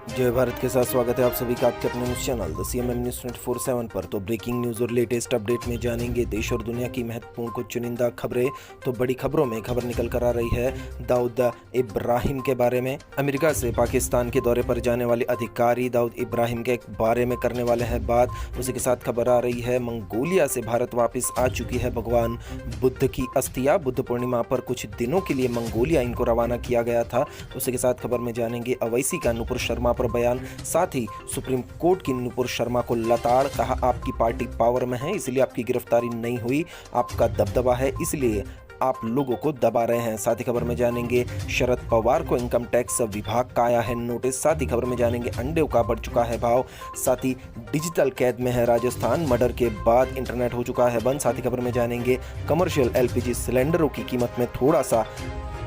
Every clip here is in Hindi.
जय भारत के साथ स्वागत है आप सभी का आपके अपने news channel the CMM news 24/7 पर। तो ब्रेकिंग न्यूज और लेटेस्ट अपडेट में जानेंगे देश और दुनिया की महत्वपूर्ण कुछ चुनिंदा खबरें। तो बड़ी खबरों में खबर निकल कर आ रही है दाऊद इब्राहिम के बारे में। अमेरिका से पाकिस्तान के दौरे पर जाने वाले अधिकारी दाऊद इब्राहिम के बारे में करने वाले हैं बात। उसी के साथ खबर आ रही है मंगोलिया से भारत वापस आ चुकी है भगवान बुद्ध की अस्थियां। बुद्ध पूर्णिमा पर कुछ दिनों के लिए मंगोलिया इनको रवाना किया गया था। उसी के साथ खबर में जानेंगे अवैसी का नुपुर शर्मा पर बयान, साथ ही सुप्रीम कोर्ट की नुपुर शर्मा को लताड़, कहा आपकी पार्टी पावर में है इसलिए आपकी गिरफ्तारी नहीं हुई, आपका दबदबा है इसलिए आप लोगों को दबा रहे हैं। साथ ही खबर में जानेंगे शरद पवार को इनकम टैक्स विभाग का आया है नोटिस। साथ ही खबर में जानेंगे अंडे का बढ़ चुका है भाव। साथ ही डिजिटल कैद में है राजस्थान, मर्डर के बाद इंटरनेट हो चुका है बंद। साथ ही खबर में जानेंगे कमर्शियल एलपीजी सिलेंडरों की कीमत में थोड़ा सा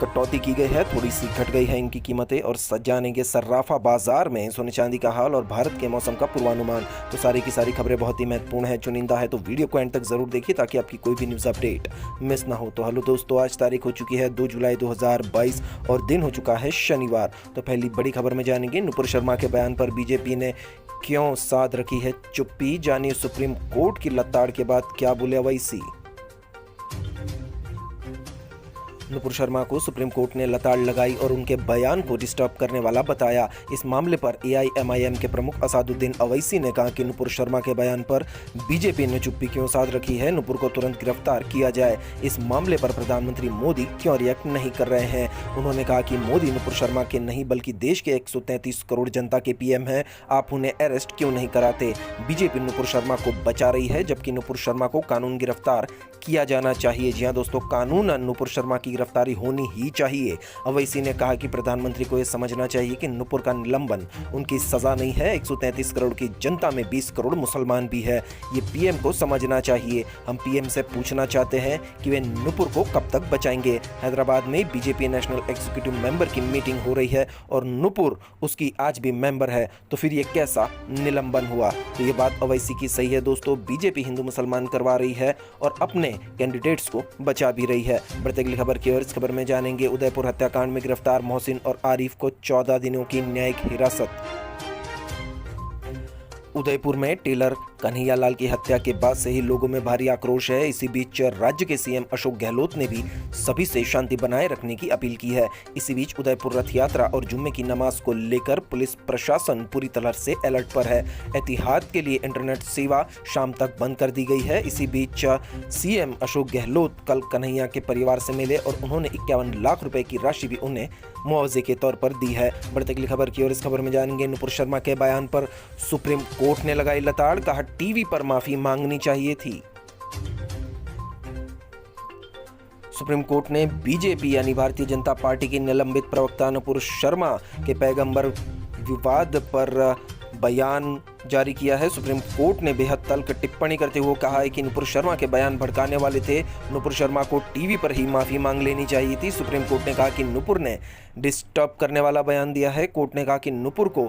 कटौती की गई है, थोड़ी सी घट गई है इनकी कीमतें। और जानेंगे सर्राफा बाजार में सोने चांदी का हाल और भारत के मौसम का पूर्वानुमान। तो सारी की सारी खबरें बहुत ही महत्वपूर्ण है, चुनिंदा है, तो वीडियो को एंड तक जरूर देखिए ताकि आपकी कोई भी न्यूज़ अपडेट मिस ना हो। तो हेलो दोस्तों, आज तारीख हो चुकी है 2 जुलाई 2022 और दिन हो चुका है शनिवार। तो पहली बड़ी खबर में जानेंगे नुपुर शर्मा के बयान पर बीजेपी ने क्यों साध रखी है चुप्पी। जानिए सुप्रीम कोर्ट की लताड़ के बाद क्या बोले अवैसी। नुपुर शर्मा को सुप्रीम कोर्ट ने लताड़ लगाई और उनके बयान को डिस्टर्ब करने वाला बताया। इस मामले पर एआईएमआईएम के प्रमुख असादुद्दीन अवैसी ने कहा कि नुपुर शर्मा के बयान पर बीजेपी ने चुप्पी क्यों साध रखी है, नुपुर को तुरंत गिरफ्तार किया जाए। इस मामले पर प्रधानमंत्री मोदी क्यों रिएक्ट नहीं कर रहे हैं। उन्होंने कहा कि मोदी नुपुर शर्मा के नहीं बल्कि देश के 133 करोड़ जनता के पीएम हैं, आप उन्हें अरेस्ट क्यों नहीं कराते। बीजेपी नुपुर शर्मा को बचा रही है जबकि नुपुर शर्मा को कानून गिरफ्तार किया जाना चाहिए। जी हां दोस्तों, कानून नुपुर शर्मा की गिरफ्तारी होनी ही चाहिए। अवैसी ने कहा कि प्रधानमंत्री को यह समझना चाहिए कि नुपुर का निलंबन उनकी सजा नहीं है। 133 करोड़ की जनता में 20 करोड़ मुसलमान भी है, ये पीएम को समझना चाहिए। हम पीएम से पूछना चाहते हैं कि वे नुपुर को कब तक बचाएंगे। हैदराबाद में बीजेपी नेशनल एग्जीक्यूटिव मेंबर की मीटिंग हो रही है और नुपुर उसकी आज भी मेंबर है, तो फिर ये कैसा निलंबन हुआ। तो ये बात अवैसी की सही है दोस्तों, बीजेपी हिंदू मुसलमान करवा रही है और अपने कैंडिडेट्स को बचा भी रही है। बढ़ते अगली खबर की ओर। इस खबर में जानेंगे उदयपुर हत्याकांड में गिरफ्तार मोहसिन और आरिफ को 14 दिनों की न्यायिक हिरासत। उदयपुर में टेलर कन्हैयालाल की हत्या के बाद से ही लोगों में भारी आक्रोश है। इसी बीच राज्य के सीएम अशोक गहलोत ने भी सभी से शांति बनाए रखने की अपील की है। इसी बीच उदयपुर रथ यात्रा और जुम्मे की नमाज को लेकर पुलिस प्रशासन पूरी तरह से अलर्ट पर है। एहतियात के लिए इंटरनेट सेवा शाम तक बंद कर दी गई है। इसी बीच सीएम अशोक गहलोत कल कन्हैया के परिवार से मिले और उन्होंने 51 लाख रुपए की राशि भी उन्हें मुआवजे के तौर पर दी है। बढ़ते अगली खबर की ओर। इस खबर में जानेंगे नुपुर शर्मा के बयान पर सुप्रीम कोर्ट ने लगाई लताड़, कहा टीवी पर माफी मांगनी चाहिए थी। सुप्रीम कोर्ट ने बीजेपी यानी भारतीय जनता पार्टी की निलंबित प्रवक्ता नुपुर शर्मा के पैगंबर विवाद पर बयान जारी किया है। सुप्रीम कोर्ट ने बेहद तल्ख टिप्पणी करते हुए कहा है कि नुपुर शर्मा के बयान भड़काने वाले थे, नुपुर शर्मा को टीवी पर ही माफी मांग लेनी चाहिए थी। सुप्रीम कोर्ट ने कहा कि नुपुर ने डिस्टर्ब करने वाला बयान दिया है। कोर्ट ने कहा कि नुपुर को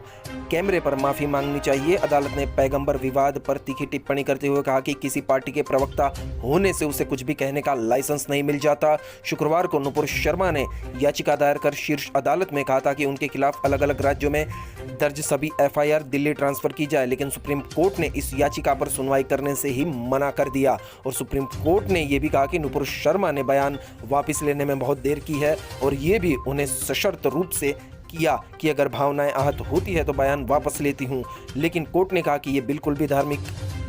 कैमरे पर माफी मांगनी चाहिए। अदालत ने पैगंबर विवाद पर तीखी टिप्पणी करते हुए कहा कि किसी पार्टी के प्रवक्ता होने से उसे कुछ भी कहने का लाइसेंस नहीं मिल जाता। शुक्रवार को नुपुर शर्मा ने याचिका दायर कर शीर्ष अदालत में कहा था कि उनके खिलाफ अलग अलग राज्यों में दर्ज सभी एफआईआर दिल्ली ट्रांसफर की जाए, लेकिन सुप्रीम कोर्ट ने इस याचिका पर सुनवाई करने से ही मना कर दिया। और सुप्रीम कोर्ट ने यह भी कहा कि नुपुर शर्मा ने बयान वापस लेने में बहुत देर की है और ये भी उन्हें सशर्त रूप से किया कि अगर भावनाएं आहत होती है तो बयान वापस लेती हूं। लेकिन कोर्ट ने कहा कि ये बिल्कुल भी धार्मिक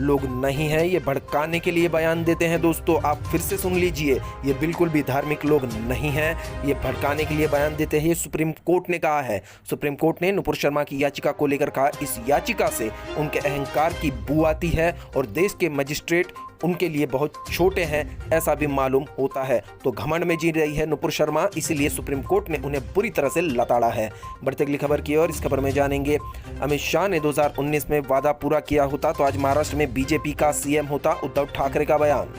लोग नहीं हैं, ये भड़काने के लिए बयान देते हैं। दोस्तों आप फिर से सुन लीजिए, ये बिल्कुल भी धार्मिक लोग नहीं हैं, ये भड़काने के लिए बयान देते हैं, ये सुप्रीम कोर्ट ने कहा है। सुप्रीम कोर्ट ने नुपुर शर्मा की याचिका को लेकर कहा, इस याचिका से उनके अहंकार की बू आती है और देश के मजिस्ट्रेट उनके लिए बहुत छोटे हैं ऐसा भी मालूम होता है। तो घमंड में जी रही है नुपुर शर्मा, इसीलिए सुप्रीम कोर्ट ने उन्हें बुरी तरह से लताड़ा है। बढ़ते अगली खबर की ओर। इस खबर में जानेंगे अमित शाह ने 2019 में वादा पूरा किया होता तो आज महाराष्ट्र में बीजेपी का सीएम होता, उद्धव ठाकरे का बयान।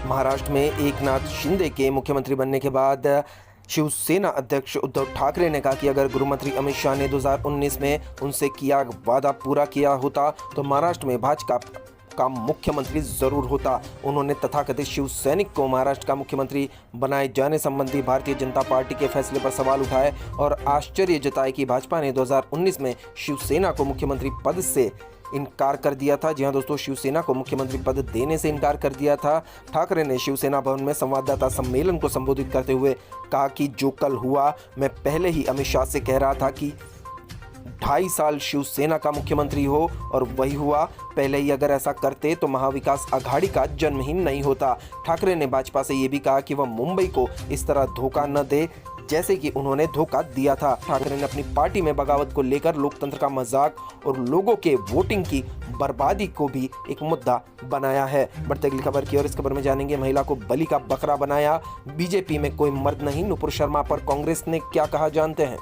महाराष्ट्र में एकनाथ शिंदे के मुख्यमंत्री बनने के बाद शिवसेना अध्यक्ष उद्धव ठाकरे ने कहा कि अगर गृहमंत्री अमित शाह ने 2019 में उनसे किया वादा पूरा किया होता तो महाराष्ट्र में भाजपा का मुख्यमंत्री जरूर होता। उन्होंने तथाकथित शिव सैनिक को महाराष्ट्र का मुख्यमंत्री बनाए जाने संबंधी भारतीय जनता पार्टी के फैसले पर सवाल उठाए और आश्चर्य जताए कि भाजपा ने 2019 में शिवसेना को मुख्यमंत्री पद से इनकार कर दिया था। जी हां दोस्तों, शिवसेना को मुख्यमंत्री पद देने से इनकार कर दिया था। ठाकरे ने शिवसेना भवन में संवाददाता सम्मेलन को संबोधित करते हुए कहा कि जो कल हुआ, मैं पहले ही अमित शाह से कह रहा था कि 2.5 साल शिवसेना का मुख्यमंत्री हो और वही हुआ। पहले ही अगर ऐसा करते तो महाविकास आघाड़ी का जन्म ही नहीं होता। ठाकरे ने भाजपा से ये भी कहा कि वह मुंबई को इस तरह धोखा न दे जैसे कि उन्होंने धोखा दिया था। ठाकरे ने अपनी पार्टी में बगावत को लेकर लोकतंत्र का मजाक और लोगों के वोटिंग की बर्बादी को भी एक मुद्दा बनाया है। बढ़ते अगली खबर की और इस खबर में जानेंगे, महिला को बलि का बकरा बनाया, बीजेपी में कोई मर्द नहीं, नुपुर शर्मा पर कांग्रेस ने क्या कहा, जानते हैं।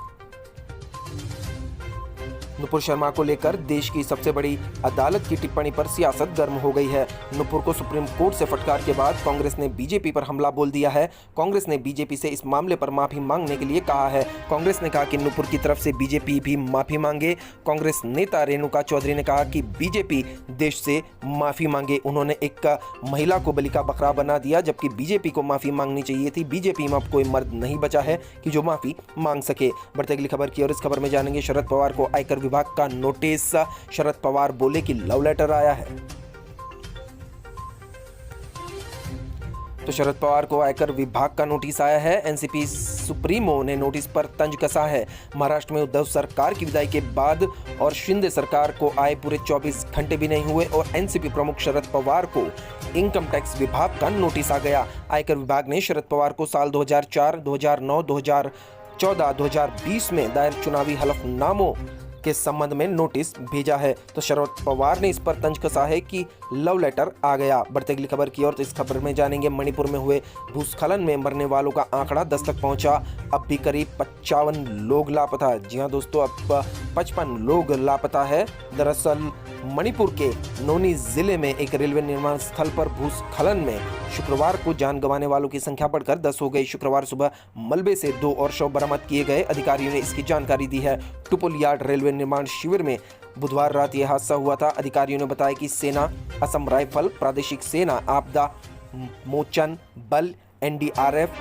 नुपुर शर्मा को लेकर देश की सबसे बड़ी अदालत की टिप्पणी पर सियासत गर्म हो गई है। नुपुर को सुप्रीम कोर्ट से फटकार के बाद कांग्रेस ने बीजेपी पर हमला बोल दिया है। कांग्रेस ने बीजेपी से इस मामले पर माफी मांगने के लिए कहा है। कांग्रेस ने कहा कि नुपुर की तरफ से बीजेपी भी माफी मांगे। कांग्रेस नेता रेणुका चौधरी ने कहा कि बीजेपी देश से माफी मांगे। उन्होंने एक महिला को बलि का बकरा बना दिया, जबकि बीजेपी को माफी मांगनी चाहिए थी। बीजेपी में अब कोई मर्द नहीं बचा है कि जो माफी मांग सके। बढ़ते अगली खबर की और इस खबर में जानेंगे, शरद पवार को आयकर विभाग का नोटिस। शरद पवार बोले कि लव लेटर आया है। तो शरद पवार को आयकर विभाग का नोटिस आया है। एनसीपी सुप्रीमो ने नोटिस पर तंज कसा है। महाराष्ट्र में उद्धव सरकार की विदाई के बाद और शिंदे सरकार को आए पूरे 24 घंटे भी नहीं हुए और एनसीपी प्रमुख शरद पवार को इनकम टैक्स विभाग का नोटिस आ गया। आयकर विभाग ने शरद पवार को साल 2004, 2009, 2014, 2020 में दायर चुनावी हलफनामों के संबंध में नोटिस भेजा है। तो शरद पवार ने इस पर तंज कसा है कि लव लेटर आ गया। बढ़ते अगली खबर की ओर, तो इस खबर में जानेंगे, मणिपुर में हुए भूस्खलन में मरने वालों का आंकड़ा 10 तक पहुंचा। अब भी करीब 55 लोग लापता। जी हां दोस्तों, अब 55 लोग लापता है। दरअसल मणिपुर के नोनी जिले में एक रेलवे निर्माण स्थल पर भूस्खलन में शुक्रवार को जान गंवाने वालों की संख्या बढ़कर 10 हो गई। शुक्रवार सुबह मलबे से 2 और शव बरामद किए गए। अधिकारियों ने इसकी जानकारी दी है। टुपुल यार्ड रेलवे निर्माण शिविर में बुधवार रात यह हादसा हुआ था। अधिकारियों ने बताया कि सेना, असम राइफल, प्रादेशिक सेना, आपदा मोचन बल, एनडीआरएफ,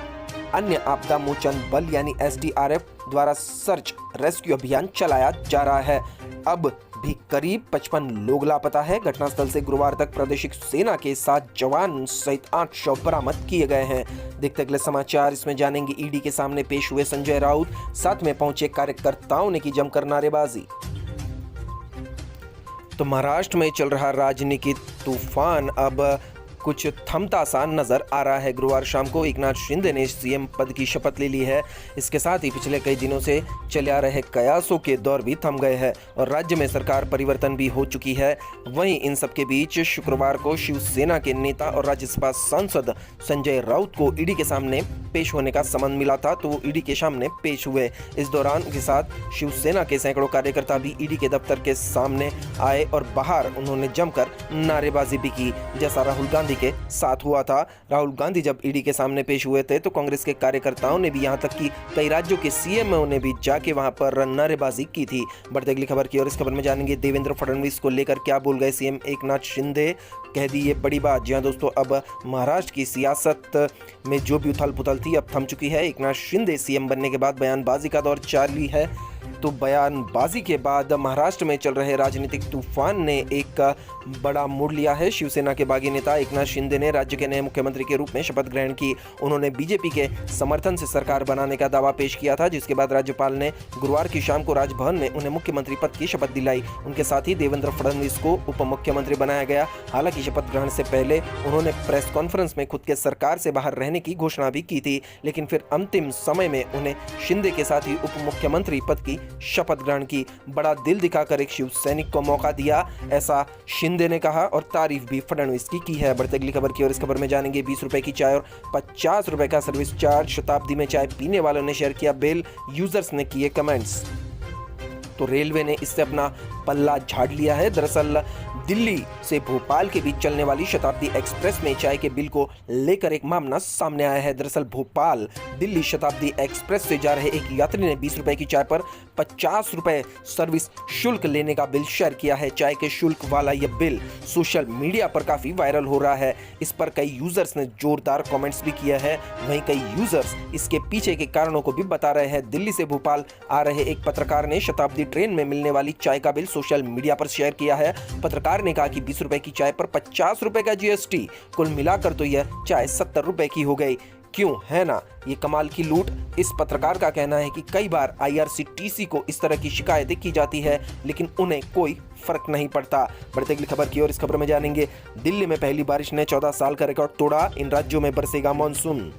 अन्य आपदा मोचन बल यानी एसडीआरएफ द्वारा सर्च रेस्क्यू अभियान चलाया जा रहा है। अब भी करीब 55 लोग लापता है। घटनास्थल से गुरुवार तक प्रादेशिक सेना के 7 जवान सहित 8 शव बरामद किए गए हैं। देखते अगले समाचार, इसमें जानेंगे, ईडी के सामने पेश हुए संजय राउत, साथ में पहुंचे कार्यकर्ताओं ने की जमकर नारेबाजी। तो महाराष्ट्र में चल रहा राजनीतिक तूफान अब कुछ थमता सा नजर आ रहा है। गुरुवार शाम को एकनाथ शिंदे ने सीएम पद की शपथ ले ली है। इसके साथ ही पिछले कई दिनों से चले आ रहे कयासों के दौर भी थम गए हैं और राज्य में सरकार परिवर्तन भी हो चुकी है। वहीं इन सबके बीच शुक्रवार को शिवसेना के नेता और राज्यसभा सांसद संजय राउत को ईडी के सामने पेश होने का समन मिला था, तो वो ईडी के सामने पेश हुए। इस दौरान के साथ शिवसेना के सैकड़ों कार्यकर्ता भी ईडी के दफ्तर के सामने आए और बाहर उन्होंने जमकर नारेबाजी भी की, जैसा राहुल गांधी के साथ हुआ था। राहुल गांधी जब ईडी के सामने पेश हुए थे तो कांग्रेस के कार्यकर्ताओं ने भी, यहां तक कि कई राज्यों के सीएमओ ने भी जाके वहां पर नारेबाजी की थी। बढ़ते अगली खबर की और इस खबर में जानेंगे, देवेंद्र फडणवीस को लेकर क्या बोल गए सीएम एकनाथ शिंदे, कह दी ये बड़ी बात। जी हां दोस्तों, अब महाराष्ट्र की सियासत में जो भी उथल पुथल थी अब थम चुकी है। एकनाथ शिंदे सीएम बनने के बाद बयानबाजी का दौर जारी है। तो बयानबाजी के बाद महाराष्ट्र में चल रहे राजनीतिक तूफान ने एक बड़ा मोड़ लिया है। शिवसेना के बागी नेता एकनाथ शिंदे ने राज्य के नए मुख्यमंत्री के रूप में शपथ ग्रहण की। उन्होंने बीजेपी के समर्थन से सरकार बनाने का दावा पेश किया था, जिसके बाद राज्यपाल ने गुरुवार की शाम को राजभवन में उन्हें मुख्यमंत्री पद की शपथ दिलाई। उनके साथ ही देवेंद्र फडणवीस को उप मुख्यमंत्री बनाया गया। हालांकि शपथ ग्रहण से पहले उन्होंने प्रेस कॉन्फ्रेंस में खुद के सरकार से बाहर रहने की घोषणा भी की थी, लेकिन फिर अंतिम समय में उन्हें शिंदे के साथ ही उप मुख्यमंत्री पद की शपथ ग्रहण की। बड़ा दिल दिखाकर एक शिव सैनिक को मौका दिया, ऐसा शिंदे ने कहा और तारीफ भी फडणवीस की है। बढ़ते अगली खबर की और इस खबर में जानेंगे, 20 रुपए की चाय और 50 रुपए का सर्विस चार्ज, शताब्दी में चाय पीने वालों ने शेयर किया बिल, यूजर्स ने किए कमेंट्स। तो रेलवे ने इससे अपना पल्ला झाड़ लिया है। दरअसल दिल्ली से भोपाल के बीच चलने वाली शताब्दी एक्सप्रेस में चाय के बिल को लेकर एक मामला सामने आया है। दरअसल भोपाल दिल्ली शताब्दी एक्सप्रेस से जा रहे एक यात्री ने 20 रुपए की चाय पर 50 रुपए सर्विस शुल्क लेने का बिल शेयर किया है। चाय के शुल्क वाला यह बिल सोशल मीडिया पर काफी वायरल हो रहा है। इस पर कई यूजर्स ने जोरदार कमेंट्स भी किया है। वहीं कई यूजर्स इसके पीछे के कारणों को भी बता रहे हैं। दिल्ली से भोपाल आ रहे एक पत्रकार ने शताब्दी ट्रेन में मिलने वाली चाय का बिल सोशल मीडिया पर शेयर किया है। पत्रकार ने कहा कि 20 रुपए की चाय पर 50 रुपए का जीएसटी, कुल मिलाकर तो यह चाय 70 रुपए की हो गई। क्यों, है ना ये कमाल की लूट। इस पत्रकार का कहना है कि कई बार आईआरसीटीसी को इस तरह की शिकायतें की जाती है, लेकिन उन्हें कोई फर्क नहीं पड़ता। बढ़ते अगली खबर की ओर। इस खबर में जानेंगे, दिल्ली में पहली बारिश ने 14 साल का रिकॉर्ड तोड़ा, इन राज्यों में बरसेगा मानसून।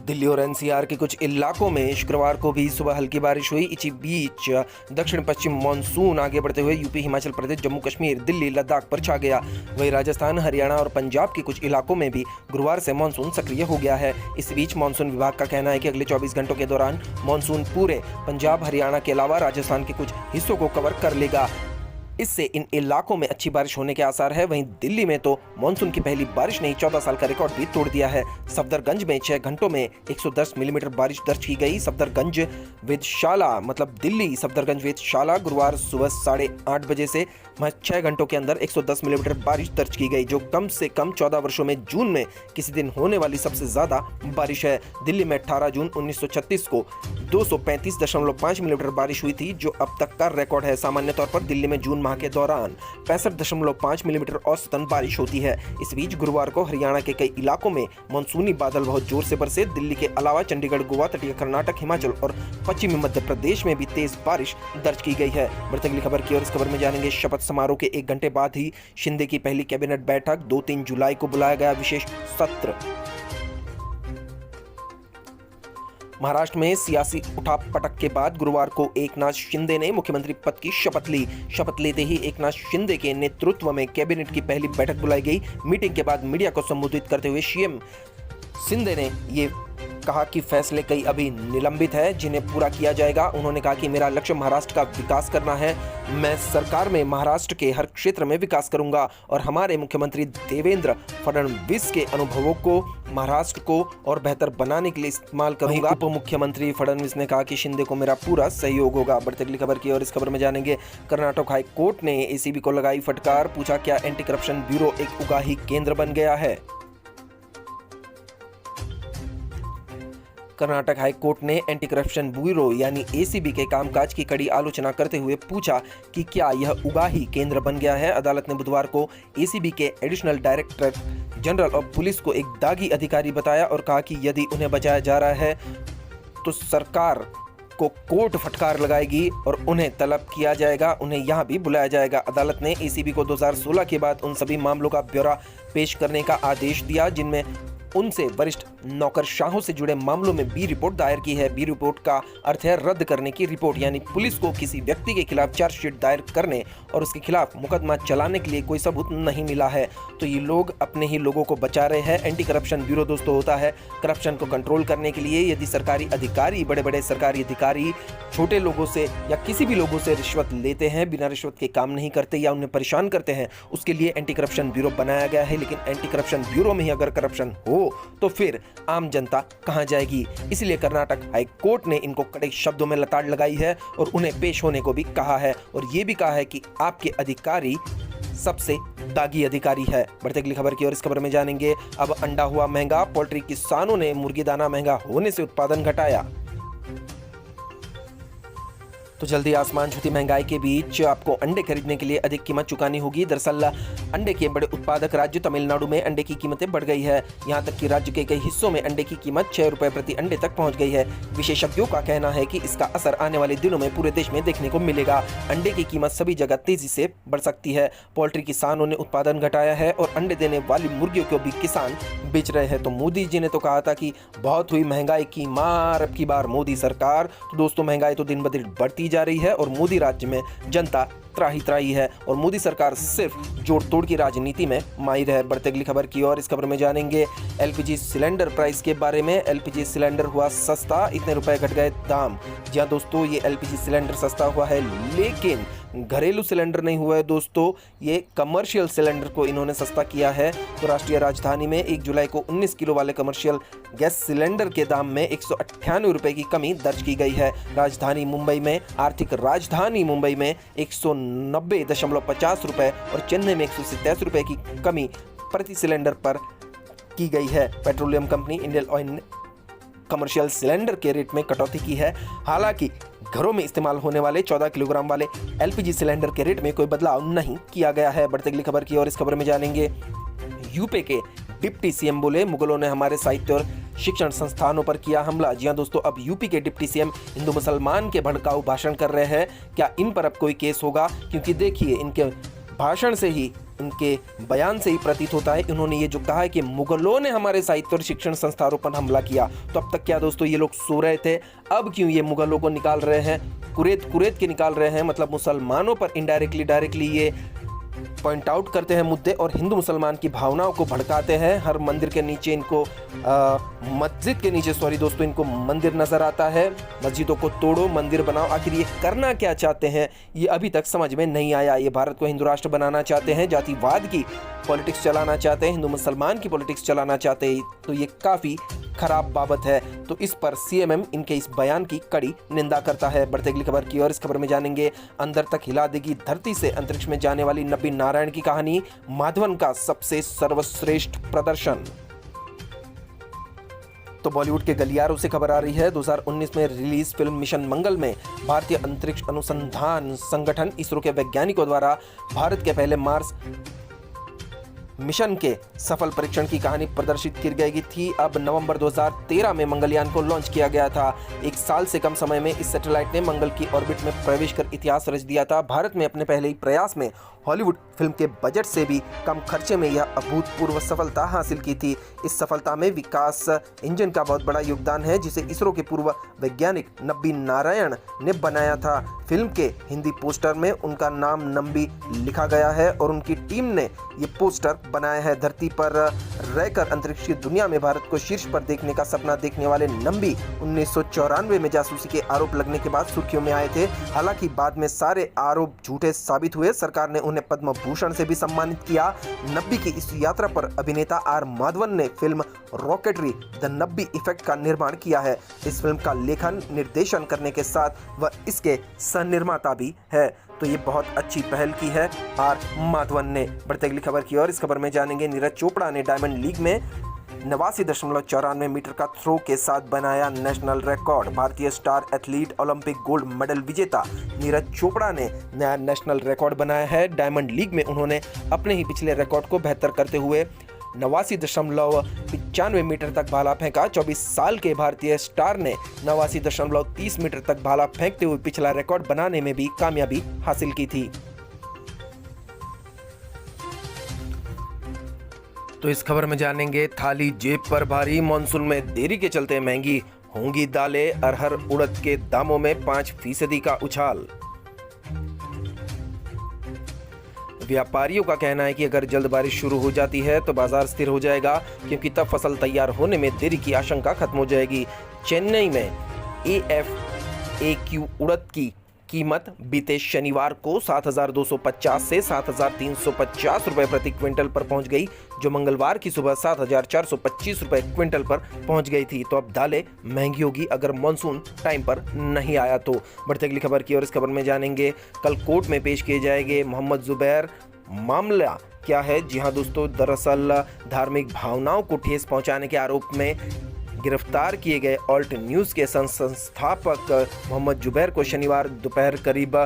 दिल्ली और एनसीआर के कुछ इलाकों में शुक्रवार को भी सुबह हल्की बारिश हुई। इसी बीच दक्षिण पश्चिम मानसून आगे बढ़ते हुए यूपी, हिमाचल प्रदेश, जम्मू कश्मीर, दिल्ली, लद्दाख पर छा गया। वहीं राजस्थान, हरियाणा और पंजाब के कुछ इलाकों में भी गुरुवार से मानसून सक्रिय हो गया है। इस बीच मानसून विभाग का कहना है कि अगले 24 घंटों के दौरान मानसून पूरे पंजाब, हरियाणा के अलावा राजस्थान के कुछ हिस्सों को कवर कर लेगा। इससे इन इलाकों में अच्छी बारिश होने के आसार है। वहीं दिल्ली में तो मानसून की पहली बारिश ने 14 साल का रिकॉर्ड भी तोड़ दिया है। सफदरगंज में 6 घंटों में 110 मिलीमीटर बारिश दर्ज की गई। सफदरगंज वेधशाला मतलब दिल्ली सफदरगंज वेधशाला गुरुवार सुबह 8:30 बजे से 6 घंटों के अंदर 110 मिलीमीटर बारिश दर्ज की गई, जो कम से कम 14 वर्षों में जून में किसी दिन होने वाली सबसे ज्यादा बारिश है। दिल्ली में 18 जून 1936 को 235.5 मिलीमीटर बारिश हुई थी, जो अब तक का रिकॉर्ड है। सामान्य तौर पर दिल्ली में जून माह के दौरान 65.5 मिलीमीटर औसतन बारिश होती है। इस बीच गुरुवार को हरियाणा के कई इलाकों में मानसूनी बादल बहुत जोर से बरसे। दिल्ली के अलावा चंडीगढ़, गोवा, तटीय कर्नाटक, हिमाचल और पश्चिमी मध्य प्रदेश में भी तेज बारिश दर्ज की गई है। बढ़ते अगली खबर की ओर। इस खबर में जानेंगे, शपथ समारोह के 1 घंटे बाद ही शिंदे की पहली कैबिनेट बैठक। 2-3 जुलाई को बुलाया गया विशेष सत्र। महाराष्ट्र में सियासी उठापटक के बाद गुरुवार को एकनाथ शिंदे ने मुख्यमंत्री पद की शपथ ली। शपथ लेते ही एकनाथ शिंदे के नेतृत्व में कैबिनेट की पहली बैठक बुलाई गई। मीटिंग के बाद मीडिया को संबोधित करते हुए सीएम शिंदे ने ये कहा कि फैसले कई अभी निलंबित है, जिन्हें पूरा किया जाएगा। उन्होंने कहा कि मेरा लक्ष्य महाराष्ट्र का विकास करना है। मैं सरकार में महाराष्ट्र के हर क्षेत्र में विकास करूंगा और हमारे मुख्यमंत्री देवेंद्र फडणवीस के अनुभवों को महाराष्ट्र को और बेहतर बनाने के लिए इस्तेमाल करूंगा। उप मुख्यमंत्री फडणवीस ने कहा कि शिंदे को मेरा पूरा सहयोग होगा। बढ़ते अगली खबर की और। इस खबर में जानेंगे, कर्नाटक हाई कोर्ट ने एसीबी को लगाई फटकार। पूछा, क्या एंटी करप्शन ब्यूरो एक उगाही केंद्र बन गया है? कर्नाटक हाई कोर्ट ने एंटी करप्शन ब्यूरो यानी एसीबी के कामकाज की कड़ी आलोचना करते हुए पूछा कि क्या यह उगाही केंद्र बन गया है। अदालत ने बुधवार को एसीबी के additional director general of police को एक दागी अधिकारी बताया और कहा कि यदि उन्हें बचाया जा रहा है तो सरकार को कोर्ट फटकार लगाएगी और उन्हें तलब किया जाएगा, उन्हें यहां भी बुलाया जाएगा। अदालत ने एसीबी को 2016 के बाद उन सभी मामलों का ब्यौरा पेश करने का आदेश दिया जिनमें उनसे वरिष्ठ नौकरशाहों से जुड़े मामलों में बी रिपोर्ट दायर की है। बी रिपोर्ट का अर्थ है रद्द करने की रिपोर्ट, यानी पुलिस को किसी व्यक्ति के खिलाफ चार्जशीट दायर करने और उसके खिलाफ मुकदमा चलाने के लिए कोई सबूत नहीं मिला है तो ये लोग अपने ही लोगों को बचा रहे हैं। एंटी करप्शन ब्यूरो दोस्तों होता है करप्शन को कंट्रोल करने के लिए। यदि सरकारी अधिकारी, बड़े बड़े सरकारी अधिकारी छोटे लोगों से या किसी भी लोगों से रिश्वत लेते हैं, बिना रिश्वत के काम नहीं करते या उन्हें परेशान करते हैं, उसके लिए एंटी करप्शन ब्यूरो बनाया गया है। लेकिन एंटी करप्शन ब्यूरो में ही अगर करप्शन हो तो फिर आम जनता कहां जाएगी? इसलिए कर्नाटक हाई कोर्ट ने इनको कड़े शब्दों में लताड़ लगाई है और उन्हें पेश होने को भी कहा है और ये भी कहा है कि आपके अधिकारी सबसे दागी अधिकारी है। बढ़ते अगली खबर की और। इस खबर में जानेंगे, अब अंडा हुआ महंगा। पोल्ट्री किसानों ने मुर्गी दाना महंगा होने से उत्पादन घटाया। तो जल्दी आसमान छूती महंगाई के बीच आपको अंडे खरीदने के लिए अधिक कीमत चुकानी होगी। दरअसल अंडे के बड़े उत्पादक राज्य तमिलनाडु में अंडे की कीमतें बढ़ गई है। यहां तक कि राज्य के कई हिस्सों में अंडे की कीमत 6 रुपए प्रति अंडे तक पहुंच गई है। विशेषज्ञों का कहना है कि इसका असर आने वाले दिनों में पूरे देश में देखने को मिलेगा। अंडे की कीमत सभी जगह तेजी से बढ़ सकती है। पोल्ट्री किसानों ने उत्पादन घटाया है और अंडे देने वाली मुर्गियों को भी किसान बेच रहे हैं। तो मोदी जी ने तो कहा था कि बहुत हुई महंगाई की मार, अब की बार मोदी सरकार। तो दोस्तों महंगाई तो दिन ब दिन बढ़ती जा रही है और मोदी राज्य में जनता त्राही त्राही है और मोदी सरकार सिर्फ जोड़ तोड़ की राजनीति में माहिर है। बढ़ते अगली खबर की ओर। इस खबर में जानेंगे एलपीजी सिलेंडर प्राइस के बारे में। एलपीजी सिलेंडर हुआ सस्ता, इतने रुपए घट गए दाम। जी हाँ दोस्तों, ये एलपीजी सिलेंडर सस्ता हुआ है, लेकिन घरेलू सिलेंडर नहीं हुआ है दोस्तों, ये कमर्शियल सिलेंडर को इन्होंने सस्ता किया है। तो राष्ट्रीय राजधानी में 1 जुलाई को 19 किलो वाले कमर्शियल गैस सिलेंडर के दाम में 198 रुपए की कमी दर्ज की गई है। राजधानी मुंबई में, आर्थिक राजधानी मुंबई में 190.50 रुपए और चेन्नई में 127 रुपए की कमी प्रति सिलेंडर पर की गई है। पेट्रोलियम कंपनी इंडियन ऑयल ने कमर्शियल सिलेंडर के रेट में कटौती की है। हालांकि घरों में इस्तेमाल होने वाले 14 किलोग्राम वाले एलपीजी सिलेंडर के रेट में कोई बदलाव नहीं किया गया है। बढ़ते अगली खबर की और। इस खबर में जानेंगे यूपी के डिप्टी सीएम बोले मुगलों ने हमारे साहित्य और शिक्षण संस्थानों पर किया हमला। जी हां दोस्तों, अब यूपी के डिप्टी सीएम हिंदू मुसलमान के भड़काऊ भाषण कर रहे हैं। क्या इन पर अब कोई केस होगा? क्योंकि देखिए, इनके भाषण से ही, इनके बयान से ही प्रतीत होता है इन्होंने ये जो कहा है कि मुगलों ने हमारे साहित्य और शिक्षण संस्थानों पर हमला किया। तो अब तक क्या दोस्तों ये लोग सो रहे थे? अब क्यों ये मुगलों को निकाल रहे हैं, कुरेद के निकाल रहे हैं? मतलब मुसलमानों पर डायरेक्टली ये पॉइंट आउट करते हैं मुद्दे और हिंदू मुसलमान की भावनाओं को भड़काते हैं। हर मंदिर के नीचे इनको मस्जिद के नीचे दोस्तों इनको मंदिर नजर आता है। मस्जिदों को तोड़ो, मंदिर बनाओ। आखिर ये करना क्या चाहते हैं, ये अभी तक समझ में नहीं आया। ये भारत को हिंदू राष्ट्र बनाना चाहते हैं, जातिवाद की पॉलिटिक्स चलाना चाहते हैं, हिंदू मुसलमान की पॉलिटिक्स चलाना चाहते हैं। तो ये काफ़ी खराब बाबत है। तो इस पर सीएमएम इनके इस बयान की कड़ी निंदा करता है। बढ़ते अगली खबर की और। इस खबर में जानेंगे अंदर तक हिला देगी धरती से अंतरिक्ष में जाने वाली नबी नारायण की कहानी, माधवन का सबसे सर्वश्रेष्ठ प्रदर्शन। तो बॉलीवुड के गलियारों से खबर आ रही है। 2019 में रिलीज फिल्म मिशन मंगल में भारतीय अंतरिक्ष अनुसंधान संगठन इसरो के वैज्ञानिकों द्वारा भारत के पहले मार्स मिशन के सफल परीक्षण की कहानी प्रदर्शित की गई थी। अब नवंबर 2013 में मंगलयान को लॉन्च किया गया था। 1 साल से कम समय में इस सैटेलाइट ने मंगल की ऑर्बिट में प्रवेश कर इतिहास रच दिया था। भारत में अपने पहले ही प्रयास में हॉलीवुड फिल्म के बजट से भी कम खर्चे में यह अभूतपूर्व सफलता हासिल की थी। इस सफलता में विकास इंजन का बहुत बड़ा योगदान है, जिसे इसरो के पूर्व वैज्ञानिक नबी नारायण ने बनाया था। फिल्म के हिंदी पोस्टर में उनका नाम नंबी लिखा गया है और उनकी टीम ने ये पोस्टर बनाया है। धरती पर रहकर अंतरिक्ष की दुनिया में भारत को शीर्ष पर देखने का सपना देखने वाले नंबी 1994 में जासूसी के आरोप लगने के बाद सुर्खियों में आए थे। हालांकि बाद में सारे आरोप झूठे साबित हुए। सरकार ने उन्हें पद्म भूषण से भी सम्मानित किया। नब्बी की इस यात्रा पर अभिनेता आर माधवन ने फिल्म रॉकेटरी द नब्बी इफेक्ट का निर्माण किया है। इस फिल्म का लेखन निर्देशन करने के साथ वह इसके सह निर्माता भी है। तो ये बहुत अच्छी पहल की है आर माधवन ने। बढ़ते अगली खबर की और। इस खबर में जानेंगे नीरज चोपड़ा ने डायमंड लीग में 89.94 मीटर का थ्रो के साथ बनाया नेशनल रिकॉर्ड। भारतीय star athlete Olympic gold medal विजेता नीरज चोपड़ा ने नया नेशनल रिकॉर्ड बनाया है। डायमंड लीग में उन्होंने अपने ही पिछले रिकॉर्ड को बेहतर करते हुए 89.95 मीटर तक भाला फेंका। 24 साल के भारतीय स्टार ने 89.30 मीटर तक भाला फेंकते हुए पिछला रिकॉर्ड बनाने में भी कामयाबी हासिल की थी। तो इस खबर में जानेंगे थाली जेब पर भारी, मॉनसून में देरी के चलते महंगी होंगी दालें, अरहर उड़द के दामों में 5% का उछाल। व्यापारियों का कहना है कि अगर जल्द बारिश शुरू हो जाती है तो बाजार स्थिर हो जाएगा, क्योंकि तब फसल तैयार होने में देरी की आशंका खत्म हो जाएगी। चेन्नई में AFAQ उड़द की कीमत बीते शनिवार को 7,250 से 7,350 रुपए प्रति क्विंटल पर पहुंच गई, जो मंगलवार की सुबह 7,425 रुपए क्विंटल पर पहुंच गई थी। तो अब दालें महंगी होगी अगर मॉनसून टाइम पर नहीं आया तो। बढ़ते अगली खबर की और। इस खबर में जानेंगे कल कोर्ट में पेश किए जाएंगे मोहम्मद जुबैर। मामला क्या है? जी हाँ दोस्तों, दरअसल धार्मिक भावनाओं को ठेस पहुंचाने के आरोप में गिरफ्तार किए गए ऑल्ट न्यूज़ के संस्थापक मोहम्मद जुबैर को शनिवार दोपहर करीब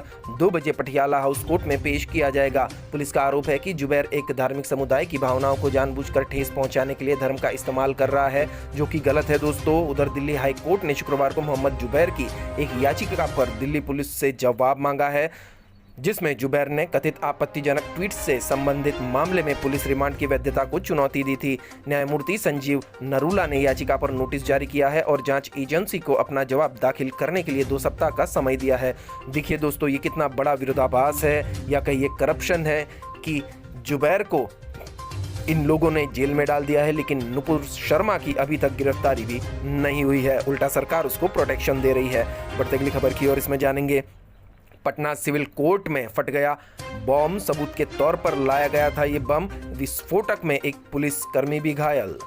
2 बजे पटियाला हाउस कोर्ट में पेश किया जाएगा। पुलिस का आरोप है कि जुबैर एक धार्मिक समुदाय की भावनाओं को जानबूझकर ठेस पहुंचाने के लिए धर्म का इस्तेमाल कर रहा है, जो कि गलत है दोस्तों। उधर दिल्ली हाई कोर्ट ने शुक्रवार को मोहम्मद जुबैर की एक याचिका पर दिल्ली पुलिस से जवाब मांगा है। जिसमें जुबैर ने कथित आपत्तिजनक ट्वीट से संबंधित मामले में पुलिस रिमांड की वैधता को चुनौती दी थी। न्यायमूर्ति संजीव नरूला ने याचिका पर नोटिस जारी किया है और जांच एजेंसी को अपना जवाब दाखिल करने के लिए 2 सप्ताह का समय दिया है। देखिए दोस्तों, ये कितना बड़ा विरोधाभास है या कहीं ये करप्शन है कि जुबैर को इन लोगों ने जेल में डाल दिया है, लेकिन नुपुर शर्मा की अभी तक गिरफ्तारी भी नहीं हुई है। उल्टा सरकार उसको प्रोटेक्शन दे रही है। बढ़ते अगली खबर की ओर इसमें जानेंगे। पटना सिविल कोर्ट में फट गया बम, सबूत के तौर पर लाया गया था ये बम। विस्फोटक में एक पुलिसकर्मी भी घायल।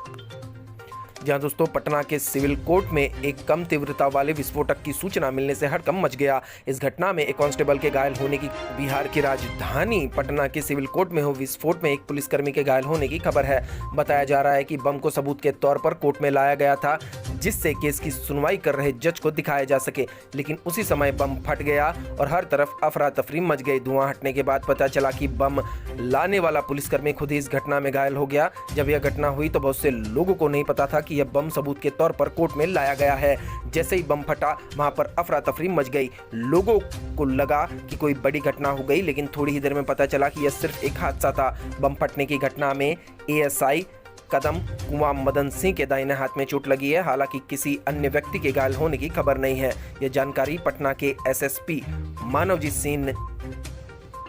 जहां दोस्तों पटना के सिविल कोर्ट में एक कम तीव्रता वाले विस्फोटक की सूचना मिलने से हड़कंप मच गया। इस घटना में एक कांस्टेबल के घायल होने की बिहार की राजधानी पटना के सिविल कोर्ट में हुए विस्फोट में एक पुलिसकर्मी के घायल होने की खबर है। बताया जा रहा है कि बम को सबूत के तौर पर कोर्ट में लाया गया था, जिससे केस की सुनवाई कर रहे जज को दिखाया जा सके, लेकिन उसी समय बम फट गया और हर तरफ अफरा तफरी मच गई। धुआं हटने के बाद पता चला कि बम लाने वाला पुलिसकर्मी खुद ही इस घटना में घायल हो गया। जब यह घटना हुई तो बहुत से लोगों को नहीं पता था कि यह बम सबूत के तौर पर कोर्ट में लाया गया है। जैसे ही बम फटा, वहां पर अफरा तफरी मच गई। लोगों को लगा कि कोई बड़ी घटना हो गई, लेकिन थोड़ी ही देर में पता चला कि यह सिर्फ एक हादसा था। बम फटने की घटना में एएसआई कदम कुआं मदन सिंह के दाहिने हाथ में चोट लगी है। हालांकि किसी अन्य व्यक्ति के घायल होने की खबर नहीं है। यह जानकारी पटना के एसएसपी मानवजीत सिंह ने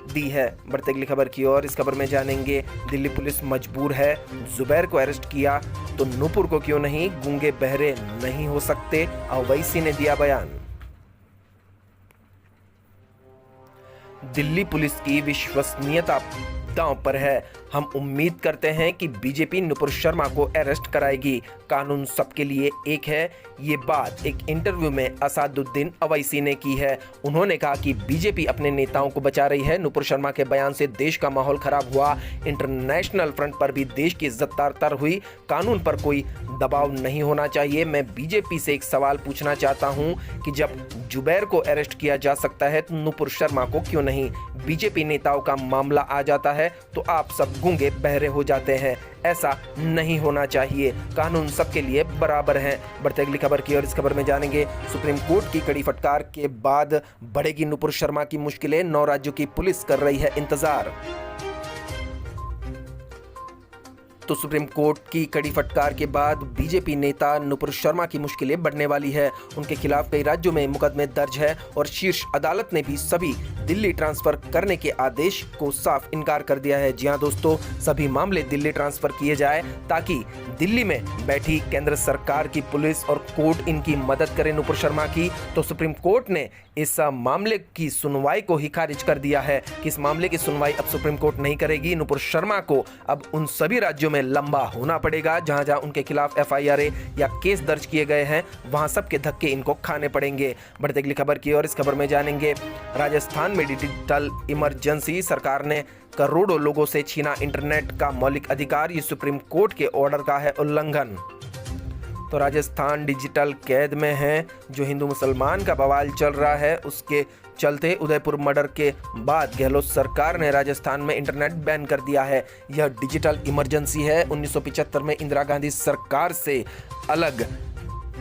दी है। बढ़ते अगली खबर की ओर। इस खबर में जानेंगे, दिल्ली पुलिस मजबूर है, जुबैर को अरेस्ट किया तो नुपुर को क्यों नहीं, गूंगे बहरे नहीं हो सकते, ओवैसी ने दिया बयान। दिल्ली पुलिस की विश्वसनीयता दांव पर है। हम उम्मीद करते हैं कि बीजेपी नुपुर शर्मा को अरेस्ट कराएगी। कानून सबके लिए एक है। ये बात एक इंटरव्यू में असादुद्दीन ओवैसी ने की है। उन्होंने कहा कि बीजेपी अपने नेताओं को बचा रही है। नुपुर शर्मा के बयान से देश का माहौल खराब हुआ। इंटरनेशनल फ्रंट पर भी देश की इज्जत तार-तार हुई। कानून पर कोई दबाव नहीं होना चाहिए। मैं बीजेपी से एक सवाल पूछना चाहता हूं कि जब जुबैर को अरेस्ट किया जा सकता है तो नुपुर शर्मा को क्यों नहीं? बीजेपी नेताओं का मामला आ जाता है तो आप सब गूंगे बहरे हो जाते हैं। ऐसा नहीं होना चाहिए। कानून सबके लिए बराबर है। बढ़ते अगली खबर की और इस खबर में जानेंगे, सुप्रीम कोर्ट की कड़ी फटकार के बाद बढ़ेगी नुपुर शर्मा की मुश्किलें। 9 राज्यों की पुलिस कर रही है इंतजार। तो सुप्रीम कोर्ट की कड़ी फटकार के बाद बीजेपी नेता नुपुर शर्मा की मुश्किलें बढ़ने वाली है। उनके खिलाफ कई राज्यों में मुकदमे दर्ज है और शीर्ष अदालत ने भी सभी दिल्ली ट्रांसफर करने के आदेश को साफ इनकार कर दिया है। जी हां दोस्तों, सभी मामले दिल्ली ट्रांसफर किए जाए ताकि दिल्ली में बैठी केंद्र सरकार की पुलिस और कोर्ट इनकी मदद करे नुपुर शर्मा की। तो सुप्रीम कोर्ट ने इस मामले की सुनवाई को ही खारिज कर दिया है कि इस मामले की सुनवाई अब सुप्रीम कोर्ट नहीं करेगी। नुपुर शर्मा को अब उन सभी राज्यों में लंबा होना पड़ेगा जहां जहां उनके खिलाफ एफआईआर या केस दर्ज किए गए हैं, वहां सबके धक्के इनको खाने पड़ेंगे। बढ़ते अगली खबर की और इस खबर में जानेंगे, राजस्थान में डिजिटल इमरजेंसी, सरकार ने करोड़ों लोगों से छीना इंटरनेट का मौलिक अधिकार। ये सुप्रीम कोर्ट के ऑर्डर का है उल्लंघन। तो राजस्थान डिजिटल कैद में है। जो हिंदू मुसलमान का बवाल चल रहा है उसके चलते उदयपुर मर्डर के बाद गहलोत सरकार ने राजस्थान में इंटरनेट बैन कर दिया है। यह डिजिटल इमरजेंसी है। 1975 में इंदिरा गांधी सरकार से अलग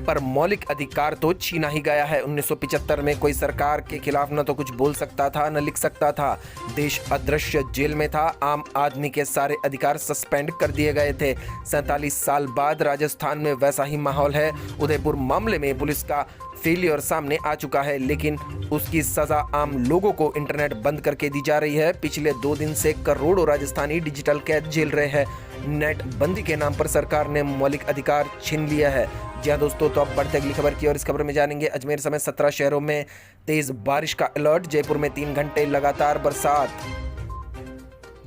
पर मौलिक अधिकार तो छीना ही गया है। 1975 में कोई सरकार के खिलाफ न तो कुछ बोल सकता था न लिख सकता था। देश अदृश्य जेल में था। आम आदमी के सारे अधिकार सस्पेंड कर दिए गए थे। 47 साल बाद राजस्थान में वैसा ही माहौल है। उदयपुर मामले में पुलिस का फेलियर सामने आ चुका है, लेकिन उसकी सजा आम लोगों को इंटरनेट बंद करके दी जा रही है। पिछले 2 दिन से करोड़ों राजस्थानी डिजिटल कैद झेल रहे हैं। नेट बंदी के नाम पर सरकार ने मौलिक अधिकार छीन लिया है। जी हाँ दोस्तों, तो अब बढ़ते अगली खबर की और इस खबर में जानेंगे, अजमेर समेत 17 शहरों में तेज बारिश का अलर्ट। जयपुर में 3 घंटे लगातार बरसात।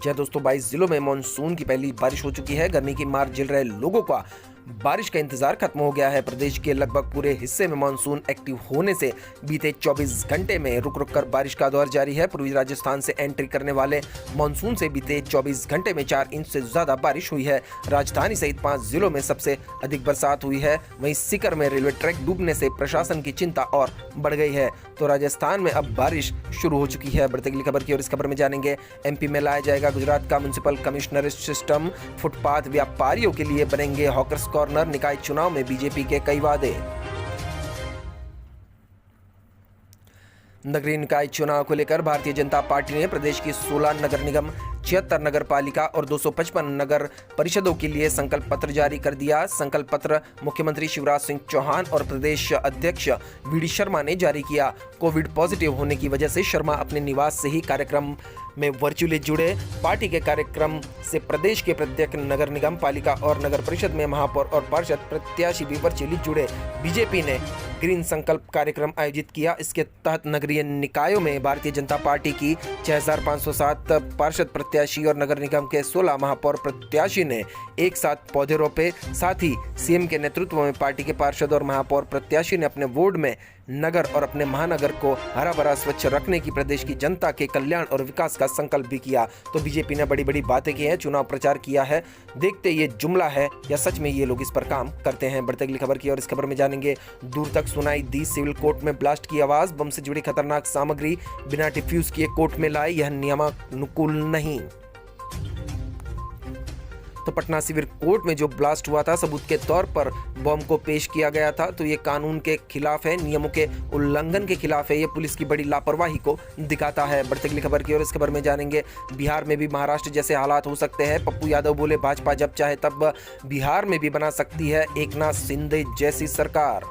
जी हाँ दोस्तों, 22 जिलों में मानसून की पहली बारिश हो चुकी है। गर्मी की मार झेल रहे लोगों का बारिश का इंतजार खत्म हो गया है। प्रदेश के लगभग पूरे हिस्से में मानसून एक्टिव होने से बीते 24 घंटे में रुक रुक कर बारिश का दौर जारी है। पूर्वी राजस्थान से एंट्री करने वाले मानसून से बीते 24 घंटे में 4 इंच से ज्यादा बारिश हुई है। राजधानी सहित 5 जिलों में सबसे अधिक बरसात हुई है। वहीं सीकर में रेलवे ट्रैक डूबने से प्रशासन की चिंता और बढ़ गई है। तो राजस्थान में अब बारिश शुरू हो चुकी है। बढ़ती अगली खबर की और इस खबर में जानेंगे, एमपी में लाया जाएगा गुजरात का म्युनिसिपल कमिश्नरेट सिस्टम। फुटपाथ व्यापारियों के लिए बनेंगे हॉकर्स कॉर्नर। निकाय चुनाव में बीजेपी के कई वादे। नगरीय निकाय चुनाव को लेकर भारतीय जनता पार्टी ने प्रदेश की 16 नगर निगम, 76 नगर पालिका और 255 नगर परिषदों के लिए संकल्प पत्र जारी कर दिया। संकल्प पत्र मुख्यमंत्री शिवराज सिंह चौहान और प्रदेश अध्यक्ष वी डी शर्मा ने जारी किया। कोविड पॉजिटिव होने की वजह से शर्मा अपने निवास से ही कार्यक्रम में वर्चुअली जुड़े। पार्टी के कार्यक्रम से प्रदेश के प्रत्येक नगर निगम, पालिका और नगर परिषद में महापौर और पार्षद प्रत्याशी भी वर्चुअली जुड़े। बीजेपी ने ग्रीन संकल्प कार्यक्रम आयोजित किया। इसके तहत नगरीय निकायों में भारतीय जनता पार्टी की 6507 पार्षद प्रत्याशी और नगर निगम के 16 महापौर प्रत्याशी ने एक साथ पौधे रोपे। साथ ही सीएम के नेतृत्व में पार्टी के पार्षद और महापौर प्रत्याशी ने अपने वार्ड में, नगर और अपने महानगर को हरा भरा स्वच्छ रखने की प्रदेश की जनता के कल्याण और विकास का संकल्प भी किया। तो बीजेपी ने बड़ी बड़ी बातें की हैं, चुनाव प्रचार किया है। देखते ये जुमला है या सच में ये लोग इस पर काम करते हैं। बढ़ते अगली खबर की और इस खबर में जानेंगे, दूर तक सुनाई दी सिविल कोर्ट में ब्लास्ट की आवाज, बम से जुड़ी खतरनाक सामग्री बिना डिफ्यूज किए कोर्ट में लाए, यह नियमानुकूल नहीं। तो पटना सिविल कोर्ट में जो ब्लास्ट हुआ था, सबूत के तौर पर बम को पेश किया गया था, तो ये कानून के खिलाफ है, नियमों के उल्लंघन के खिलाफ है। ये पुलिस की बड़ी लापरवाही को दिखाता है। बढ़ते अगली खबर की और इस खबर में जानेंगे, बिहार में भी महाराष्ट्र जैसे हालात हो सकते हैं। पप्पू यादव बोले, भाजपा जब चाहे तब बिहार में भी बना सकती है एकनाथ शिंदे जैसी सरकार।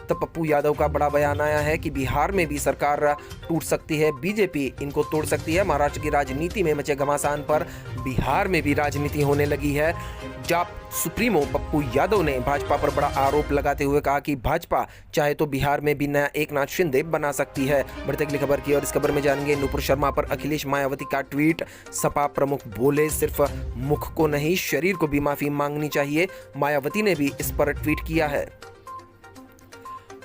तो पप्पू यादव का बड़ा बयान आया है कि बिहार में भी सरकार टूट सकती है, बीजेपी इनको तोड़ सकती है। महाराष्ट्र की राजनीति में मचे घमासान पर बिहार में भी राजनीति होने लगी है। जाप सुप्रीमो पप्पू यादव ने भाजपा पर बड़ा आरोप लगाते हुए कहा कि भाजपा चाहे तो बिहार में भी नया एकनाथ शिंदे बना सकती है। बढ़ते अगली खबर की और इस खबर में जानेंगे, नुपुर शर्मा पर अखिलेश मायावती का ट्वीट। सपा प्रमुख बोले, सिर्फ मुख को नहीं शरीर को भी माफी मांगनी चाहिए। मायावती ने भी इस पर ट्वीट किया है।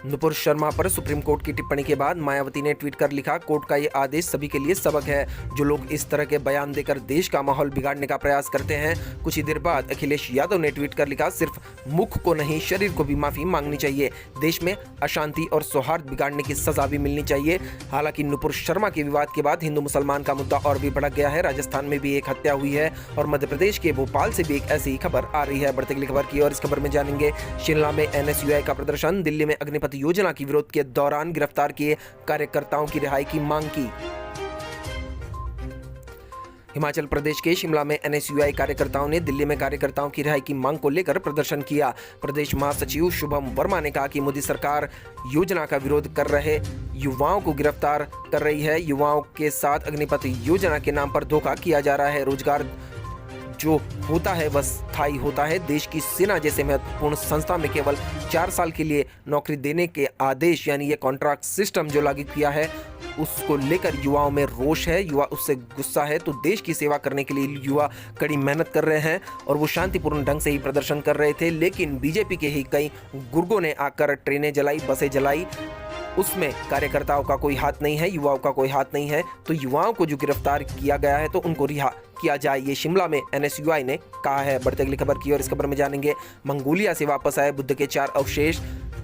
नुपुर शर्मा पर सुप्रीम कोर्ट की टिप्पणी के बाद मायावती ने ट्वीट कर लिखा, कोर्ट का ये आदेश सभी के लिए सबक है। जो लोग इस तरह के बयान देकर देश का माहौल बिगाड़ने का प्रयास करते हैं। कुछ ही देर बाद अखिलेश यादव ने ट्वीट कर लिखा, सिर्फ मुख को नहीं शरीर को भी माफी मांगनी चाहिए। देश में अशांति और सौहार्द बिगाड़ने की सजा भी मिलनी चाहिए। हालांकि नुपुर शर्मा के विवाद के बाद हिंदू मुसलमान का मुद्दा और भी भड़क गया है। राजस्थान में भी एक हत्या हुई है और मध्य प्रदेश के भोपाल से भी एक ऐसी ही खबर आ रही है। बढ़ते अगली खबर की और इस खबर में जानेंगे, शिमला में एनएसयूआई का प्रदर्शन, दिल्ली में अग्निपथ योजना की विरोध के दौरान गिरफ्तार किए कार्यकर्ताओं की रिहाई की मांग की। हिमाचल प्रदेश के शिमला में एनएसयूआई कार्यकर्ताओं ने दिल्ली में कार्यकर्ताओं की रिहाई की मांग को लेकर प्रदर्शन किया। प्रदेश महासचिव शुभम वर्मा ने कहा कि मोदी सरकार योजना का विरोध कर रहे युवाओं को गिरफ्तार कर रही है। युवाओं के साथ अग्निपथ योजना के नाम पर धोखा किया जा रहा है। रोजगार जो होता है वह स्थायी होता है। देश की सेना जैसे महत्वपूर्ण संस्था में केवल 4 साल के लिए नौकरी देने के आदेश यानी ये कॉन्ट्रैक्ट सिस्टम जो लागू किया है, उसको लेकर युवाओं में रोष है, युवा उससे गुस्सा है। तो देश की सेवा करने के लिए युवा कड़ी मेहनत कर रहे हैं और वो शांतिपूर्ण ढंग से ही प्रदर्शन कर रहे थे। लेकिन बीजेपी के ही कई गुर्गों ने आकर ट्रेनें जलाई, बसें जलाई, उसमें कार्यकर्ताओं का कोई हाथ नहीं है, युवाओं का कोई हाथ नहीं है। तो युवाओं को जो गिरफ्तार किया गया है तो उनको रिहा किया जाए, ये शिमला में एनएसयूआई ने कहा है। बढ़ते अगली खबर की और इस खबर में जानेंगे, मंगोलिया से वापस आए बुद्ध के 4 अवशेष।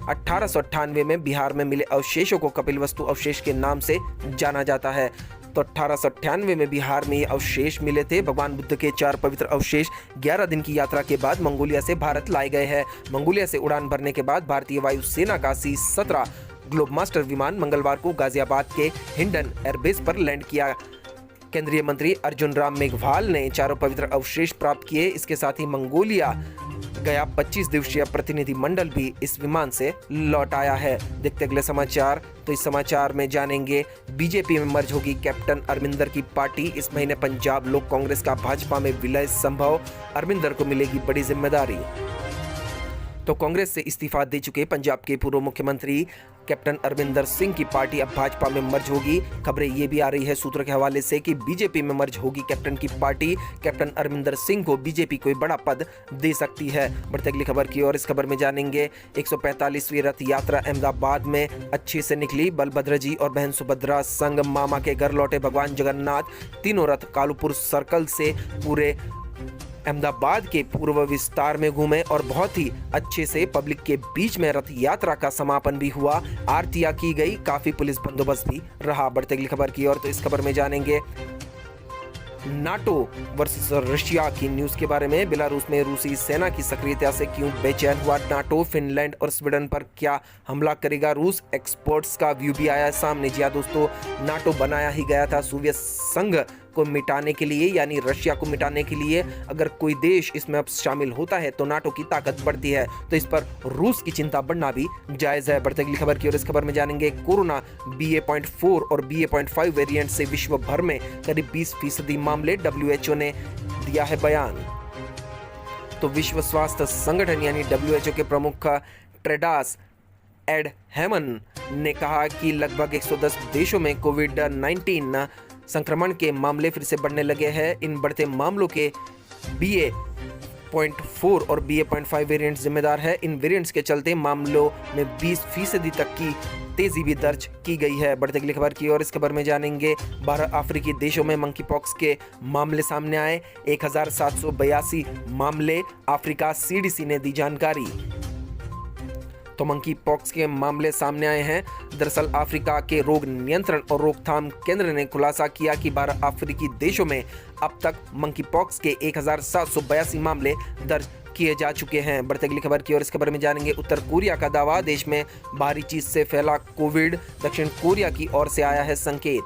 1898 में बिहार में मिले अवशेषों को कपिलवस्तु अवशेष के नाम से जाना जाता है। तो 1898 में बिहार में ये अवशेष मिले थे। भगवान बुद्ध के 4 पवित्र अवशेष 11 दिन की यात्रा के बाद मंगोलिया से भारत लाए गए हैं। मंगोलिया से उड़ान भरने के बाद भारतीय वायुसेना का C-17 ग्लोबमास्टर विमान मंगलवार को गाजियाबाद के हिंडन एयरबेस पर लैंड किया। केंद्रीय मंत्री अर्जुन राम मेघवाल ने 4 पवित्र अवशेष प्राप्त किए। इसके साथ ही मंगोलिया गया 25 दिवसीय प्रतिनिधि मंडल भी इस विमान से लौट आया है। देखते अगले समाचार। तो इस समाचार में जानेंगे, बीजेपी में मर्ज होगी कैप्टन अरविंदर की पार्टी। इस महीने पंजाब लोक कांग्रेस का भाजपा में विलय संभव, अरविंदर को मिलेगी बड़ी जिम्मेदारी। तो कांग्रेस से इस्तीफा दे चुके पंजाब के पूर्व मुख्यमंत्री कैप्टन अरविंदर सिंह की पार्टी अब भाजपा में मर्ज होगी। खबरें ये भी आ रही है सूत्रों के हवाले से कि बीजेपी में मर्ज होगी कैप्टन की पार्टी। कैप्टन अरविंदर सिंह को बीजेपी कोई बड़ा पद दे सकती है। बढ़ते अगली खबर की और इस खबर में जानेंगे, 145वीं रथ यात्रा अहमदाबाद में अच्छे से निकली। बलभद्र जी और बहन सुभद्रा संग मामा के घर लौटे भगवान जगन्नाथ। तीनों रथ कालूपुर सर्कल से पूरे अहमदाबाद के पूर्व विस्तार में घूमे और बहुत ही अच्छे से पब्लिक के बीच में रथ यात्रा का समापन भी हुआ। आरतियां की गई, काफी पुलिस बंदोबस्त भी रहा। बढ़ते अगली खबर की और तो इस खबर में जानेंगे, नाटो वर्सेस रशिया की न्यूज के बारे में। बेलारूस में रूसी सेना की सक्रियता से क्यों बेचैन हुआ नाटो? फिनलैंड और स्वीडन पर क्या हमला करेगा रूस? एक्सपर्ट्स का व्यू भी आया है सामने। जी हाँ दोस्तों, नाटो बनाया ही गया था सोवियत संघ को मिटाने के लिए, यानी रशिया को मिटाने के लिए। अगर कोई देश इसमें अब शामिल होता है तो नाटो की ताकत बढ़ती है, तो इस पर रूस की चिंता बढ़ना भी जायज है। बढ़ते अगली खबर की ओर। इस खबर में जानेंगे कोरोना BA.4 और BA.5 वेरिएंट से विश्व भर में करीब 20% मामले, WHO ने दिया है बयान। तो विश्व स्वास्थ्य संगठन यानी WHO के प्रमुख टेड्रोस एडहैनम ने कहा कि लगभग 110 देशों में कोविड-19 संक्रमण के मामले फिर से बढ़ने लगे हैं। इन बढ़ते मामलों के BA.4 और BA.5 वेरिएंट जिम्मेदार है। इन वेरिएंट्स के चलते मामलों में 20% तक की तेजी भी दर्ज की गई है। बढ़ते अगली खबर की ओर। इस खबर में जानेंगे 12 अफ्रीकी देशों में मंकी पॉक्स के मामले सामने आए, 1782 मामले, अफ्रीका CDC ने दी जानकारी। तो मंकी पॉक्स के मामले सामने आए हैं। दरअसल अफ्रीका के रोग नियंत्रण और रोकथाम केंद्र ने खुलासा किया कि 12 अफ्रीकी देशों में अब तक मंकी पॉक्स के 1782 मामले दर्ज किए जा चुके हैं। बढ़ते अगली खबर की ओर। इस खबर में जानेंगे उत्तर कोरिया का दावा, देश में बाहरी चीज से फैला कोविड, दक्षिण कोरिया की ओर से आया है संकेत।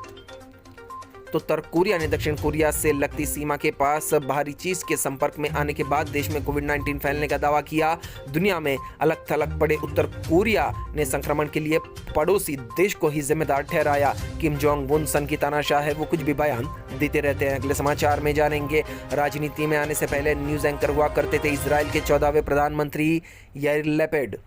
तो उत्तर कोरिया ने दक्षिण कोरिया से लगती सीमा के पास बाहरी चीज के संपर्क में आने के बाद देश में कोविड-19 फैलने का दावा किया। दुनिया में अलग थलग पड़े उत्तर कोरिया ने संक्रमण के लिए पड़ोसी देश को ही जिम्मेदार ठहराया। किम जोंग उन सन की तानाशाह है, वो कुछ भी बयान देते रहते हैं। अगले समाचार में जानेंगे राजनीति में आने से पहले न्यूज एंकर हुआ करते थे इजराइल के 14वें प्रधानमंत्री याइर लैपिड।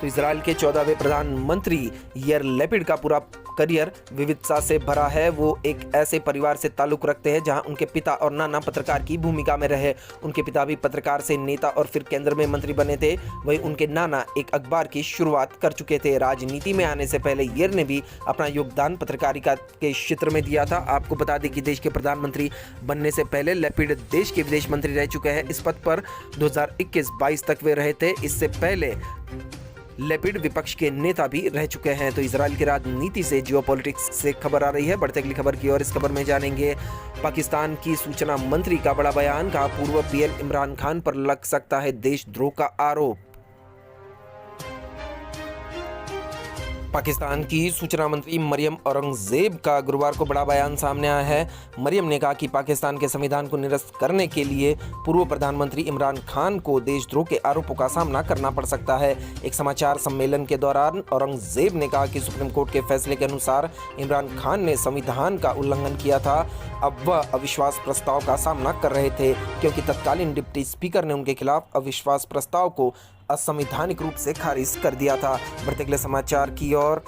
तो इजराइल के 14वें प्रधानमंत्री याइर लैपिड का पूरा करियर विविधता से भरा है। वो एक ऐसे परिवार से ताल्लुक रखते हैं जहां उनके पिता और नाना पत्रकार की भूमिका में रहे। उनके पिता भी पत्रकार से नेता और फिर केंद्र में मंत्री बने थे। वहीं उनके नाना एक अखबार की शुरुआत कर चुके थे। राजनीति में आने से पहले याइर ने भी अपना योगदान पत्रकारिता के क्षेत्र में दिया था। आपको बता दें कि देश के प्रधानमंत्री बनने से पहले लैपिड देश के विदेश मंत्री रह चुके हैं। इस पद पर 2021-22 तक वे रहे थे। इससे पहले लैपिड विपक्ष के नेता भी रह चुके हैं। तो इजराइल की राजनीति से, जियोपॉलिटिक्स से खबर आ रही है। बढ़ते अगली खबर की ओर। इस खबर में जानेंगे पाकिस्तान की सूचना मंत्री का बड़ा बयान, कहा पूर्व PM इमरान खान पर लग सकता है देशद्रोह का आरोप। पाकिस्तान की सूचना मंत्री मरियम औरंगजेब का गुरुवार को बड़ा बयान सामने आया है। मरियम ने कहा कि पाकिस्तान के संविधान को निरस्त करने के लिए पूर्व प्रधानमंत्री इमरान खान को देशद्रोह के आरोपों का सामना करना पड़ सकता है। एक समाचार सम्मेलन के दौरान औरंगजेब ने कहा कि सुप्रीम कोर्ट के फैसले के अनुसार इमरान खान ने संविधान का उल्लंघन किया था। अब वह अविश्वास प्रस्ताव का सामना कर रहे थे क्योंकि तत्कालीन डिप्टी स्पीकर ने उनके खिलाफ अविश्वास प्रस्ताव को असंवैधानिक रूप से खारिज कर दिया था। बढ़ते अगले समाचार की ओर।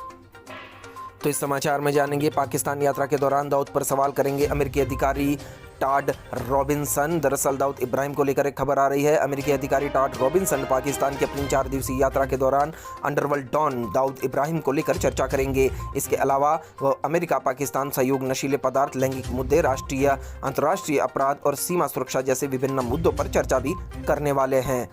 तो इस समाचार में जानेंगे पाकिस्तान यात्रा के दौरान दाऊद पर सवाल करेंगे अमेरिकी अधिकारी टॉड रॉबिन्सन। दरअसल दाऊद इब्राहिम को लेकर एक खबर आ रही है। अमेरिकी अधिकारी टॉड रॉबिन्सन पाकिस्तान की अपनी 4 दिवसीय यात्रा के दौरान अंडरवर्ल्ड डॉन दाऊद इब्राहिम को लेकर चर्चा करेंगे। इसके अलावा वह अमेरिका पाकिस्तान सहयोग, नशीले पदार्थ, लैंगिक मुद्दे, राष्ट्रीय अंतर्राष्ट्रीय अपराध और सीमा सुरक्षा जैसे विभिन्न मुद्दों पर चर्चा भी करने वाले हैं।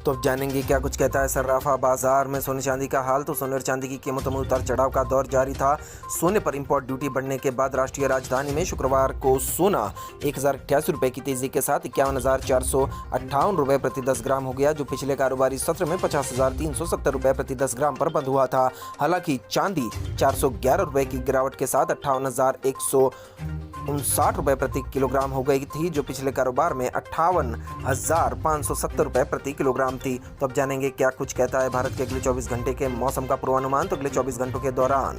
तो अब जानेंगे क्या कुछ कहता है सर्राफा बाजार में सोने चांदी का हाल। तो सोने और चांदी की कीमतों में उतार चढ़ाव का दौर जारी था। सोने पर इंपोर्ट ड्यूटी बढ़ने के बाद राष्ट्रीय राजधानी में शुक्रवार को सोना 1088 रुपये की तेजी के साथ 51,458 रुपये प्रति 10 ग्राम हो गया, जो पिछले कारोबारी सत्र में 50,370 रुपये प्रति 10 ग्राम पर बंद हुआ था। हालांकि चांदी 411 रुपये की गिरावट के साथ 58,159 रुपये प्रति किलोग्राम हो गई थी, जो पिछले कारोबार में 58,570 रुपये प्रति किलोग्राम थी। तो अब जानेंगे क्या कुछ कहता है भारत के अगले 24 घंटे के मौसम का पूर्वानुमान। तो अगले 24 घंटों के दौरान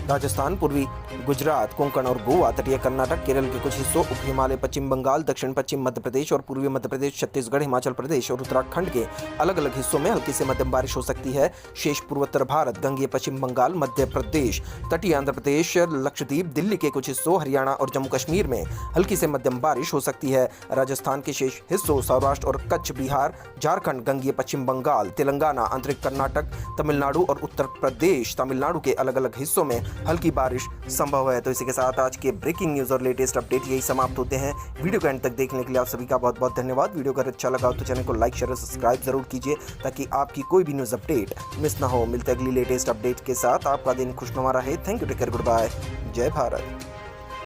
राजस्थान, पूर्वी गुजरात, कोंकण और गोवा, तटीय कर्नाटक, केरल के कुछ हिस्सों, उप हिमालय, पश्चिम बंगाल, दक्षिण पश्चिम मध्य प्रदेश और पूर्वी मध्य प्रदेश, छत्तीसगढ़, हिमाचल प्रदेश और उत्तराखंड के अलग अलग हिस्सों में हल्की से मध्यम बारिश हो सकती है। शेष पूर्वोत्तर भारत, गंगीय पश्चिम बंगाल, मध्य प्रदेश, तटीय आंध्र प्रदेश, लक्षद्वीप, दिल्ली के कुछ हिस्सों, हरियाणा और जम्मू कश्मीर में हल्की से मध्यम बारिश हो सकती है। राजस्थान के शेष हिस्सों, सौराष्ट्र और कच्छ, बिहार, झारखंड, गंगीय पश्चिम बंगाल, तेलंगाना, आंतरिक कर्नाटक, तमिलनाडु और उत्तर प्रदेश, तमिलनाडु के अलग अलग हिस्सों में हल्की बारिश संभव है। तो इसी के साथ आज के ब्रेकिंग न्यूज़ और लेटेस्ट अपडेट यही समाप्त होते हैं। वीडियो को एंड तक देखने के लिए आप सभी का बहुत बहुत धन्यवाद। वीडियो अगर अच्छा लगा तो चैनल को लाइक शेयर और सब्सक्राइब जरूर कीजिए ताकि आपकी कोई भी न्यूज़ अपडेट मिस ना हो। मिलते अगली लेटेस्ट अपडेट के साथ। आपका दिन खुशनुमा रहे। Thank you, take care, good bye, जय भारत।